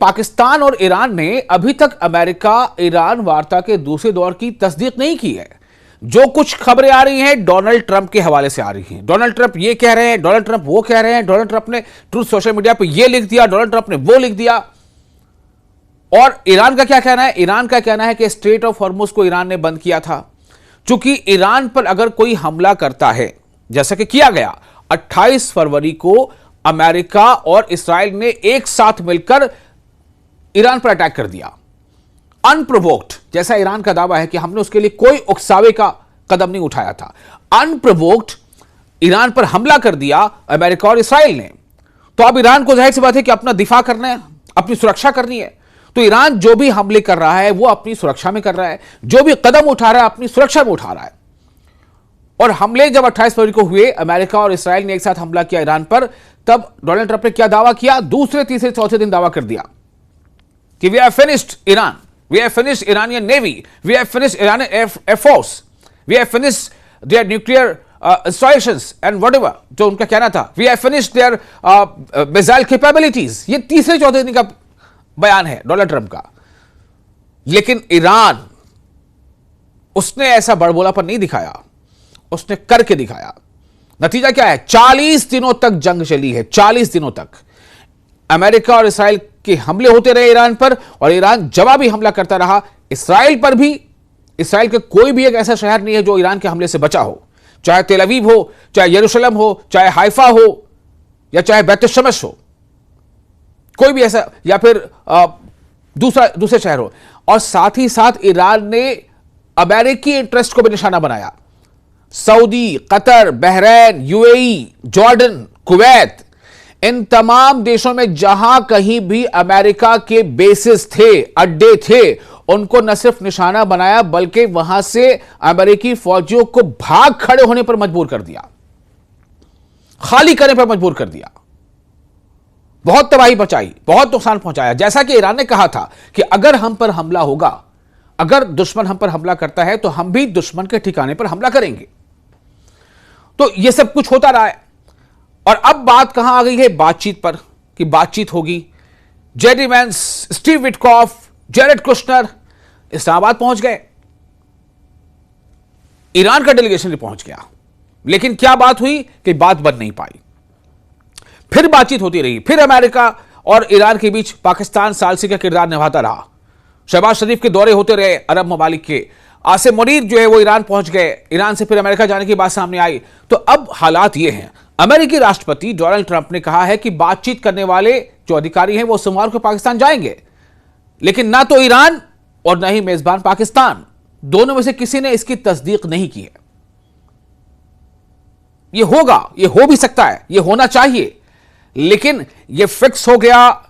पाकिस्तान और ईरान ने अभी तक अमेरिका ईरान वार्ता के दूसरे दौर की तस्दीक नहीं की है। जो कुछ खबरें आ रही हैं डोनाल्ड ट्रंप के हवाले से आ रही हैं। डोनाल्ड ट्रंप ये कह रहे हैं, डोनाल्ड ट्रंप वो कह रहे हैं, डोनाल्ड ट्रंप ने ट्रूथ सोशल मीडिया पर ये लिख दिया, डोनाल्ड ट्रंप ने वो लिख दिया। और ईरान का क्या कहना है? ईरान का कहना है कि स्ट्रेट ऑफ हॉर्मुज को ईरान ने बंद किया था, चूंकि ईरान पर अगर कोई हमला करता है, जैसा कि किया गया 28 फरवरी को अमेरिका और इस्राएल ने एक साथ मिलकर ईरान पर अटैक कर दिया अनप्रोवोक्ड, जैसा ईरान का दावा है कि हमने उसके लिए कोई उकसावे का कदम नहीं उठाया था। अनप्रोवोक्ड ईरान पर हमला कर दिया अमेरिका और इस्राएल ने। तो अब ईरान को जाहिर सी बात है कि अपना दिफा करना है, अपनी सुरक्षा करनी है। तो ईरान जो भी हमले कर रहा है वो अपनी सुरक्षा में कर रहा है, जो भी कदम उठा रहा है अपनी सुरक्षा में उठा रहा है। और हमले जब 28 फरवरी को हुए, अमेरिका और इस्राएल ने एक साथ हमला किया ईरान पर, तब डोनाल्ड ट्रंप ने क्या दावा किया? दूसरे तीसरे चौथे दिन दावा कर दिया कि we have finished Iran, we have finished Iranian navy, we have finished Iranian air force, we have finished their nuclear installations and whatever, जो उनका कहना था, we have finished their missile capabilities. ये तीसरे चौथे दिन का बयान है डोनाल्ड ट्रंप का। लेकिन ईरान, उसने ऐसा बड़बोलापन नहीं दिखाया, उसने करके दिखाया। नतीजा क्या है? 40 दिनों तक जंग चली है। 40 दिनों तक अमेरिका और इस्राएल के हमले होते रहे ईरान पर, और ईरान जवाबी हमला करता रहा इस्राएल पर भी। इस्राएल के कोई भी एक ऐसा शहर नहीं है जो ईरान के हमले से बचा हो, चाहे तेल अवीव हो, चाहे यरूशलेम हो, चाहे हाइफा हो, या चाहे बैतुल-शमस हो, कोई भी ऐसा, या फिर दूसरे शहर हो। और साथ ही साथ ईरान ने अमेरिकी इंटरेस्ट को भी निशाना बनाया। Saudi, Qatar, Bahrain, UAE, Jordan, Kuwait, इन तमाम देशों में जहां कहीं भी अमेरिका के बेसिस थे, अड्डे थे, उनको न सिर्फ निशाना बनाया बल्कि वहां से अमेरिकी फौजियों को भाग खड़े होने पर मजबूर कर दिया, खाली करने पर मजबूर कर दिया। बहुत तबाही मचाई, बहुत नुकसान पहुंचाया। जैसा कि ईरान ने कहा था कि अगर हम पर हमला होगा, अगर दुश्मन हम पर हमला करता है तो हम भी दुश्मन के ठिकाने पर हमला करेंगे। तो यह सब कुछ होता रहा है। और अब बात कहां आ गई है? बातचीत पर, कि बातचीत होगी। JD Vance, Steve Witkoff, Jared Kushner Islamabad पहुंच गए। ईरान का डेलीगेशन भी पहुंच गया। लेकिन क्या बात हुई कि बात बन नहीं पाई। फिर बातचीत होती रही, फिर अमेरिका और ईरान के बीच पाकिस्तान सालसी का किरदार निभाता रहा। शहबाज शरीफ के दौरे होते रहे अरब ममालिक के। आसिम मुनीर जो है वो ईरान पहुंच गए, ईरान से फिर अमेरिका जाने की बात सामने आई। तो अब हालात ये हैं, अमेरिकी राष्ट्रपति डोनाल्ड ट्रंप ने कहा है कि बातचीत करने वाले जो अधिकारी हैं वो सोमवार को पाकिस्तान जाएंगे, लेकिन ना तो ईरान और ना ही मेजबान पाकिस्तान, दोनों में से किसी ने इसकी तस्दीक नहीं की है। ये होगा, ये हो भी सकता है, ये होना चाहिए, लेकिन ये फिक्स हो गया,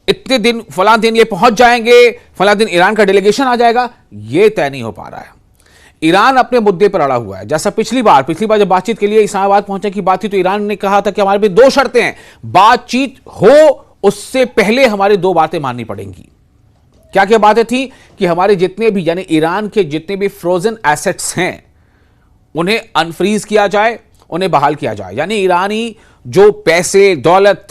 इतने दिन फलां दिन ये पहुंच जाएंगे, फलां दिन ईरान का डेलीगेशन आ जाएगा, ये तय नहीं हो पा रहा है। ईरान अपने मुद्दे पर अड़ा हुआ है। जैसा पिछली बार जब बातचीत के लिए इस्लामाबाद पहुंचने की बात थी तो ईरान ने कहा था कि हमारे भी दो शर्तें हैं, बातचीत हो उससे पहले हमारी दो बातें माननी पड़ेंगी। क्या क्या बातें थी? कि हमारे जितने भी, यानी ईरान के जितने भी फ्रोजन एसेट्स हैं उन्हें अनफ्रीज किया जाए, उन्हें बहाल किया जाए। यानी ईरानी जो पैसे, दौलत,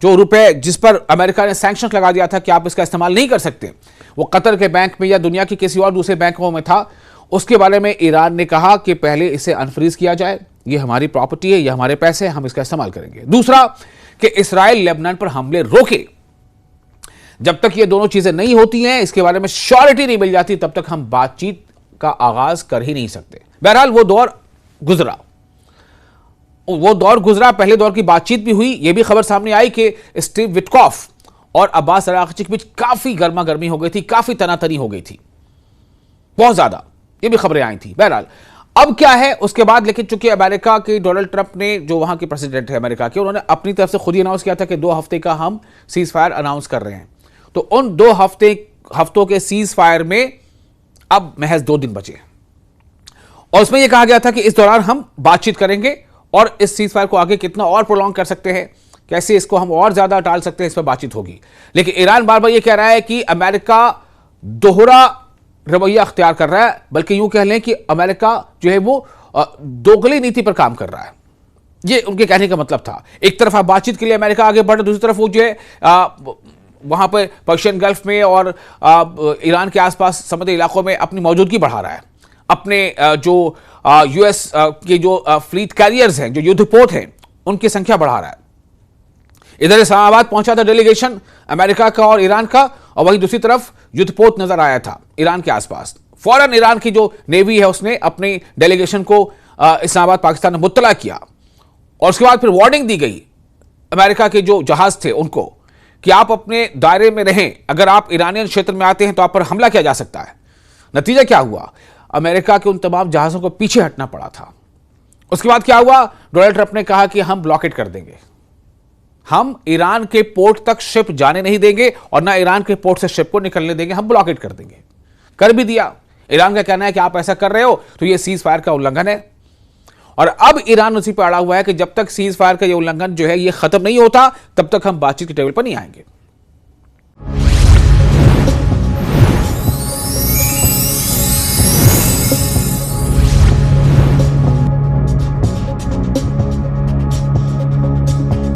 जो रुपए जिस पर अमेरिका ने सैंक्शन लगा दिया था कि आप इसका इस्तेमाल नहीं कर सकते, वो कतर के बैंक में या दुनिया के किसी और दूसरे बैंकों में था, उसके बारे में ईरान ने कहा कि पहले इसे अनफ्रीज किया जाए, ये हमारी प्रॉपर्टी है, ये हमारे पैसे हैं, हम इसका इस्तेमाल करेंगे। दूसरा, कि इस्राएल लेबनान पर हमले रोके। जब तक ये दोनों चीजें नहीं होती हैं, इसके बारे में श्योरिटी नहीं मिल जाती, तब तक हम बातचीत का आगाज कर ही नहीं सकते। बहरहाल वो दौर गुजरा, पहले दौर की बातचीत भी हुई। यह भी खबर सामने आई कि स्टीव विटकॉफ और अब्बास अराग़ची के बीच काफी गर्मा गर्मी हो गई थी, काफी तनातनी हो गई थी, बहुत ज्यादा, ये भी खबरें आई थी। बहरहाल अब क्या है उसके बाद, लेकिन चूंकि अमेरिका के डोनाल्ड ट्रंप ने, जो वहां के प्रेसिडेंट है अमेरिका के, उन्होंने अपनी तरफ से खुद ही अनाउंस किया था कि 2 हफ्ते का हम सीज फायर अनाउंस कर रहे हैं। तो उन 2 हफ्तों के सीज फायर में अब महज 2 दिन बचे, और उसमें यह कहा गया था कि इस दौरान हम बातचीत करेंगे और इस सीज फायर को आगे कितना और प्रोलॉन्ग कर सकते हैं, कैसे इसको हम और ज्यादा टाल सकते हैं, इस पर बातचीत होगी। लेकिन ईरान बार बार यह कह रहा है कि अमेरिका दोहरा रवैया अख्तियार कर रहा है, बल्कि यूं कह लें कि अमेरिका जो है वो दोगली नीति पर काम कर रहा है। ये उनके कहने का मतलब था। एक तरफ आप बातचीत के लिए अमेरिका आगे बढ़ रहा है, दूसरी तरफ वो जो है वहां पर पर्शियन गल्फ में और ईरान के आसपास समुद्री इलाकों में अपनी मौजूदगी बढ़ा रहा है। अपने जो यूएस के जो फ्लीट कैरियर्स हैं, जो युद्धपोत हैं, उनकी संख्या बढ़ा रहा है। इधर इस्लामाबाद पहुंचा था डेलीगेशन अमेरिका का और ईरान का, और वहीं दूसरी तरफ युद्धपोत नजर आया था ईरान के आसपास। फौरन ईरान की जो नेवी है उसने अपनी डेलीगेशन को इस्लामाबाद पाकिस्तान में मुत्तला किया, और उसके बाद फिर वार्निंग दी गई अमेरिका के जो जहाज थे उनको कि आप अपने दायरे में रहें, अगर आप ईरानियन क्षेत्र में आते हैं तो आप पर हमला किया जा सकता है। नतीजा क्या हुआ? अमेरिका के उन तमाम जहाजों को पीछे हटना पड़ा था। उसके बाद क्या हुआ? डोनाल्ड ट्रंप ने कहा कि हम ब्लॉकेट कर देंगे, हम ईरान के पोर्ट तक शिप जाने नहीं देंगे और ना ईरान के पोर्ट से शिप को निकलने देंगे, हम ब्लॉकेट कर देंगे। कर भी दिया। ईरान का कहना है कि आप ऐसा कर रहे हो तो यह सीज फायर का उल्लंघन है, और अब ईरान उसी पर अड़ा हुआ है कि जब तक सीज फायर का यह उल्लंघन जो है ये खत्म नहीं होता तब तक हम बातचीत के टेबल पर नहीं आएंगे।